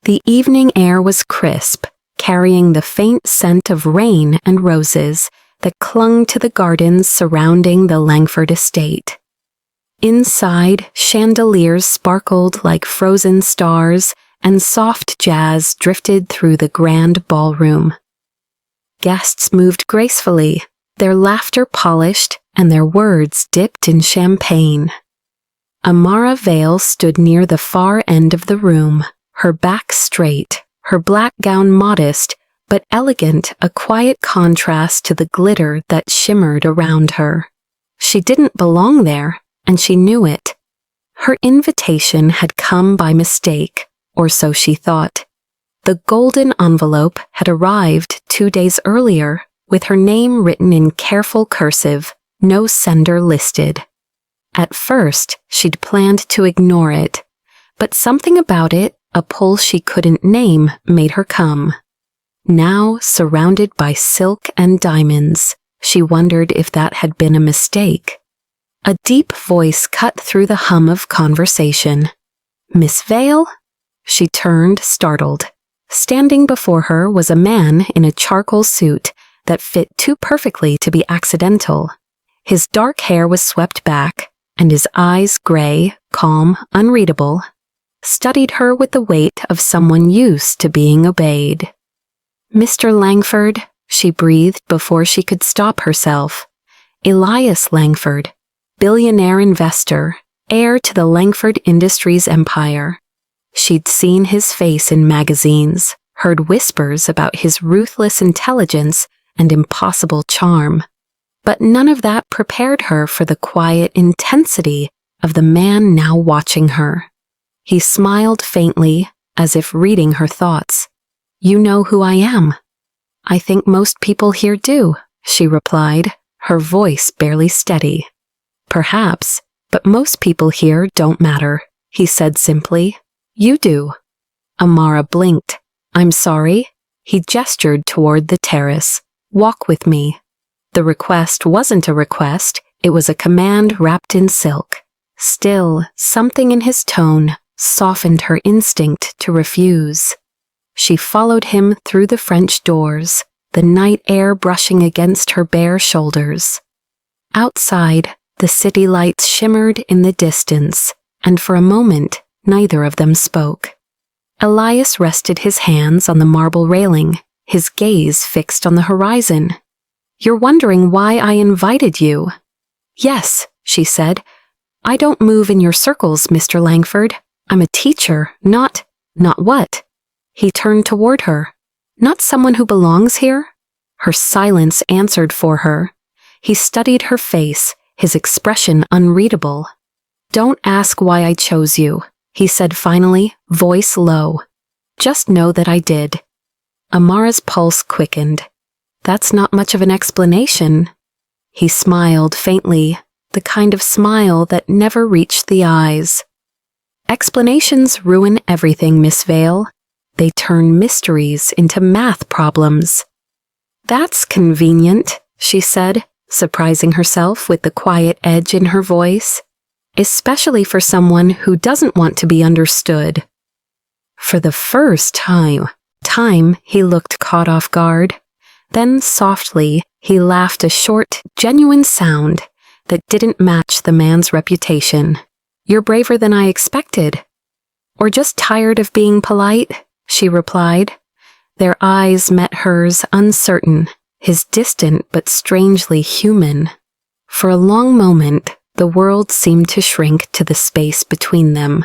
The evening air was crisp, carrying the faint scent of rain and roses that clung to the gardens surrounding the Langford estate. Inside, chandeliers sparkled like frozen stars, and soft jazz drifted through the grand ballroom. Guests moved gracefully, their laughter polished and their words dipped in champagne. Amara Vale stood near the far end of the room, her back straight, her black gown modest but elegant, a quiet contrast to the glitter that shimmered around her. She didn't belong there, and she knew it. Her invitation had come by mistake, or so she thought. The golden envelope had arrived 2 days earlier, with her name written in careful cursive, no sender listed. At first, she'd planned to ignore it, but something about it, a pull she couldn't name, made her come. Now, surrounded by silk and diamonds, she wondered if that had been a mistake. A deep voice cut through the hum of conversation. "Miss Vale?" She turned, startled. Standing before her was a man in a charcoal suit that fit too perfectly to be accidental. His dark hair was swept back, and his eyes, gray, calm, unreadable, studied her with the weight of someone used to being obeyed. "Mr. Langford," she breathed before she could stop herself. "Elias Langford, billionaire investor, heir to the Langford Industries empire." She'd seen his face in magazines, heard whispers about his ruthless intelligence and impossible charm. But none of that prepared her for the quiet intensity of the man now watching her. He smiled faintly, as if reading her thoughts. "You know who I am." "I think most people here do," she replied, her voice barely steady. "Perhaps, but most people here don't matter," he said simply. "You do." Amara blinked. "I'm sorry." He gestured toward the terrace. "Walk with me." The request wasn't a request, it was a command wrapped in silk. Still, something in his tone softened her instinct to refuse. She followed him through the French doors, the night air brushing against her bare shoulders. Outside, the city lights shimmered in the distance, and for a moment, neither of them spoke. Elias rested his hands on the marble railing, his gaze fixed on the horizon. "You're wondering why I invited you?" "Yes," she said. "I don't move in your circles, Mr. Langford. I'm a teacher, not what?" He turned toward her. "Not someone who belongs here?" Her silence answered for her. He studied her face, his expression unreadable. "Don't ask why I chose you," he said finally, voice low. "Just know that I did." Amara's pulse quickened. "That's not much of an explanation." He smiled faintly, the kind of smile that never reached the eyes. "Explanations ruin everything, Miss Vale. They turn mysteries into math problems." "That's convenient," she said, surprising herself with the quiet edge in her voice. "Especially for someone who doesn't want to be understood." For the first time, he looked caught off guard. Then softly, he laughed a short, genuine sound that didn't match the man's reputation. "You're braver than I expected." "Or just tired of being polite," she replied. Their eyes met hers, uncertain, his distant but strangely human. For a long moment, the world seemed to shrink to the space between them.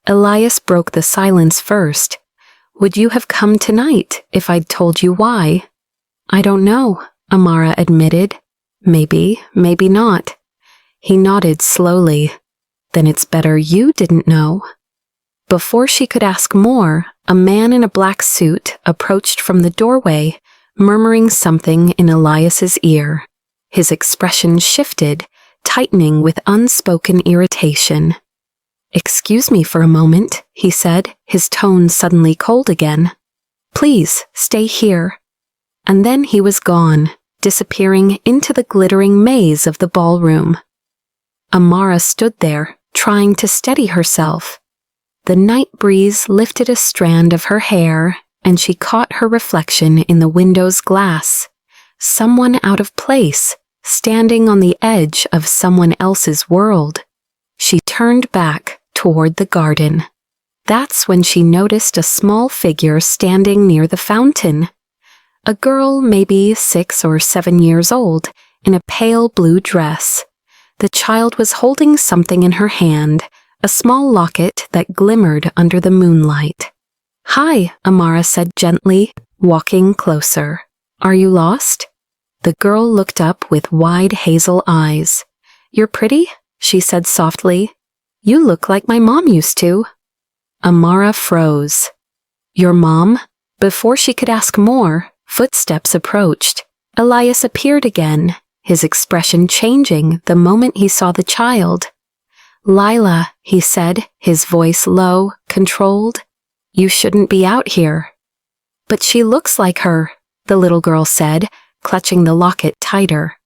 Elias broke the silence first. "Would you have come tonight if I'd told you why?" "I don't know," Amara admitted. "Maybe, maybe not." He nodded slowly. "Then it's better you didn't know." Before she could ask more, a man in a black suit approached from the doorway, murmuring something in Elias's ear. His expression shifted, tightening with unspoken irritation. "Excuse me for a moment," he said, his tone suddenly cold again. "Please, stay here." And then he was gone, disappearing into the glittering maze of the ballroom. Amara stood there, trying to steady herself. The night breeze lifted a strand of her hair, and she caught her reflection in the window's glass. Someone out of place, standing on the edge of someone else's world. She turned back toward the garden. That's when she noticed a small figure standing near the fountain. A girl maybe 6 or 7 years old, in a pale blue dress. The child was holding something in her hand, a small locket that glimmered under the moonlight. "Hi," Amara said gently, walking closer. "Are you lost?" The girl looked up with wide hazel eyes. "You're pretty," she said softly. "You look like my mom used to." Amara froze. "Your mom?" Before she could ask more, footsteps approached. Elias appeared again, his expression changing the moment he saw the child. "Lila," he said, his voice low, controlled. "You shouldn't be out here." "But she looks like her," the little girl said, clutching the locket tighter.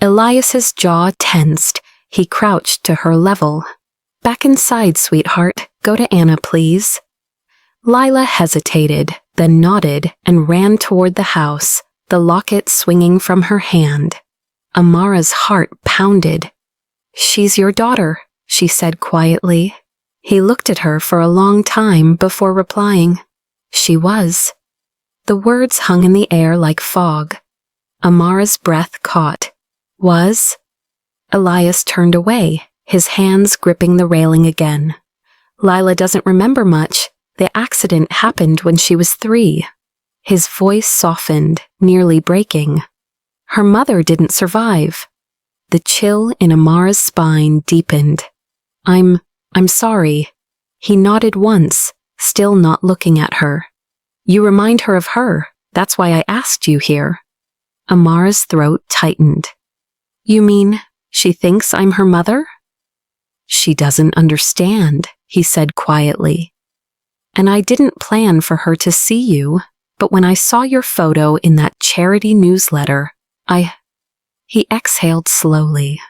Elias's jaw tensed. He crouched to her level. "Back inside, sweetheart. Go to Anna, please." Lila hesitated, then nodded and ran toward the house, the locket swinging from her hand. Amara's heart pounded. "She's your daughter," she said quietly. He looked at her for a long time before replying. She was. The words hung in the air like fog. Amara's breath caught. Was? Elias turned away, his hands gripping the railing again. "Lila doesn't remember much. The accident happened when she was 3. His voice softened, nearly breaking. "Her mother didn't survive." The chill in Amara's spine deepened. I'm sorry." He nodded once, still not looking at her. "You remind her of her. That's why I asked you here." Amara's throat tightened. "You mean she thinks I'm her mother?" "She doesn't understand," he said quietly. "And I didn't plan for her to see you, but when I saw your photo in that charity newsletter, He exhaled slowly.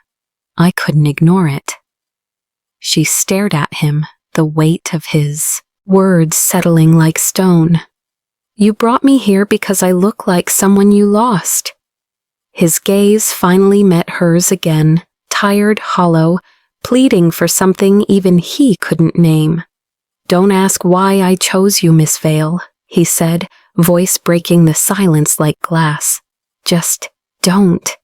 "I couldn't ignore it." She stared at him, the weight of his words settling like stone. "You brought me here because I look like someone you lost." His gaze finally met hers again, tired, hollow, pleading for something even he couldn't name. "Don't ask why I chose you, Miss Vale," he said, voice breaking the silence like glass. "Just don't."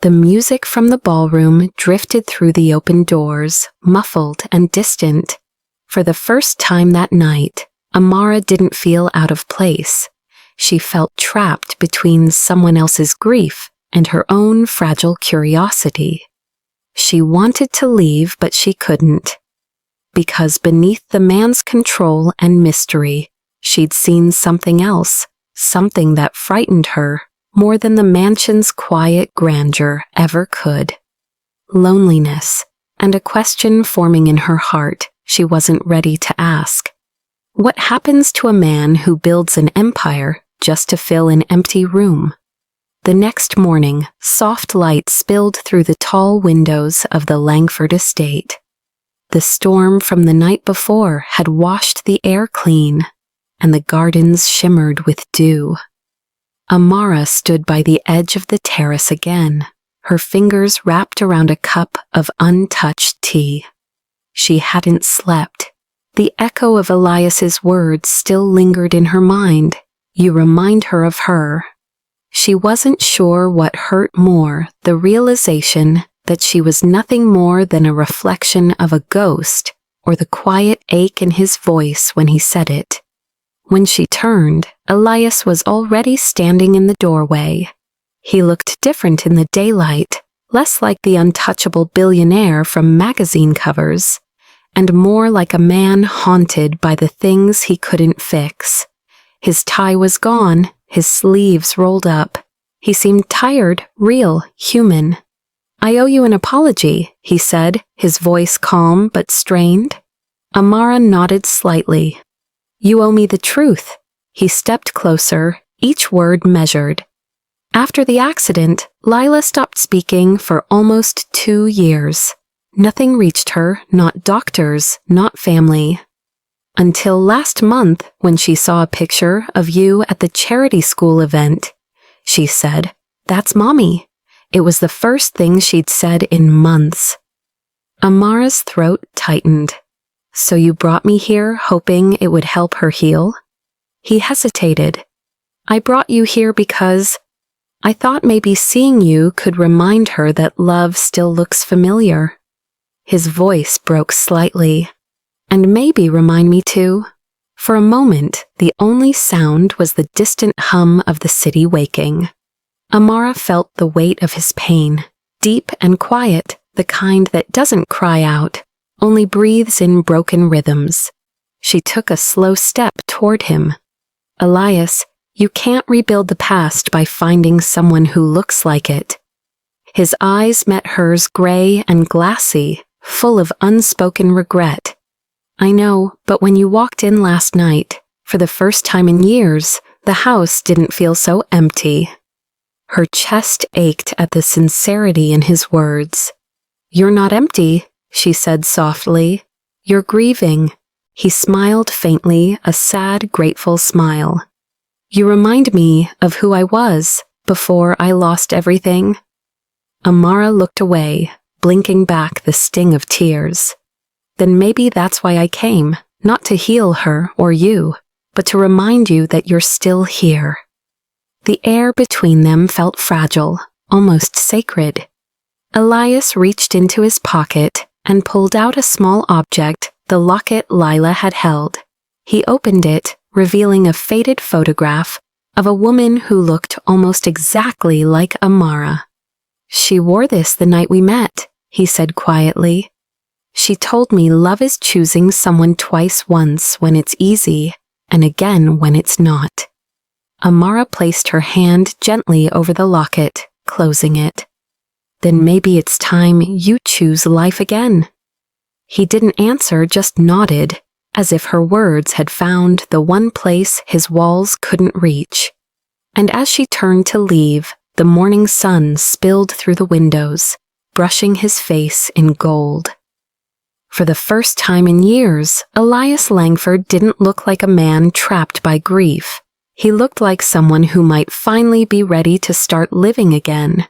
The music from the ballroom drifted through the open doors, muffled and distant. For the first time that night, Amara didn't feel out of place. She felt trapped between someone else's grief and her own fragile curiosity. She wanted to leave, but she couldn't. Because beneath the man's control and mystery, she'd seen something else, something that frightened her more than the mansion's quiet grandeur ever could. Loneliness, and a question forming in her heart she wasn't ready to ask. What happens to a man who builds an empire just to fill an empty room? The next morning, soft light spilled through the tall windows of the Langford estate. The storm from the night before had washed the air clean, and the gardens shimmered with dew. Amara stood by the edge of the terrace again, her fingers wrapped around a cup of untouched tea. She hadn't slept. The echo of Elias's words still lingered in her mind. You remind her of her. She wasn't sure what hurt more, the realization that she was nothing more than a reflection of a ghost, or the quiet ache in his voice when he said it. When she turned, Elias was already standing in the doorway. He looked different in the daylight, less like the untouchable billionaire from magazine covers, and more like a man haunted by the things he couldn't fix. His tie was gone, his sleeves rolled up. He seemed tired, real, human. "I owe you an apology," he said, his voice calm but strained. Amara nodded slightly. "You owe me the truth." He stepped closer, each word measured. "After the accident, Lila stopped speaking for almost 2 years. Nothing reached her, not doctors, not family. Until last month, when she saw a picture of you at the charity school event. She said, "That's Mommy." It was the first thing she'd said in months. Amara's throat tightened. "So you brought me here hoping it would help her heal?" He hesitated. "I brought you here because I thought maybe seeing you could remind her that love still looks familiar." His voice broke slightly. "And maybe remind me too." For a moment, the only sound was the distant hum of the city waking. Amara felt the weight of his pain, deep and quiet, the kind that doesn't cry out, only breathes in broken rhythms. She took a slow step toward him. "Elias, you can't rebuild the past by finding someone who looks like it." His eyes met hers, gray and glassy, full of unspoken regret. "I know, but when you walked in last night, for the first time in years, the house didn't feel so empty." Her chest ached at the sincerity in his words. "You're not empty," she said softly. "You're grieving." He smiled faintly, a sad, grateful smile. "You remind me of who I was before I lost everything." Amara looked away, blinking back the sting of tears. "Then maybe that's why I came, not to heal her or you, but to remind you that you're still here." The air between them felt fragile, almost sacred. Elias reached into his pocket and pulled out a small object, the locket Lila had held. He opened it, revealing a faded photograph of a woman who looked almost exactly like Amara. "She wore this the night we met," he said quietly. "She told me love is choosing someone twice, once when it's easy, and again when it's not." Amara placed her hand gently over the locket, closing it. "Then maybe it's time you choose life again." He didn't answer, just nodded, as if her words had found the one place his walls couldn't reach. And as she turned to leave, the morning sun spilled through the windows, brushing his face in gold. For the first time in years, Elias Langford didn't look like a man trapped by grief. He looked like someone who might finally be ready to start living again.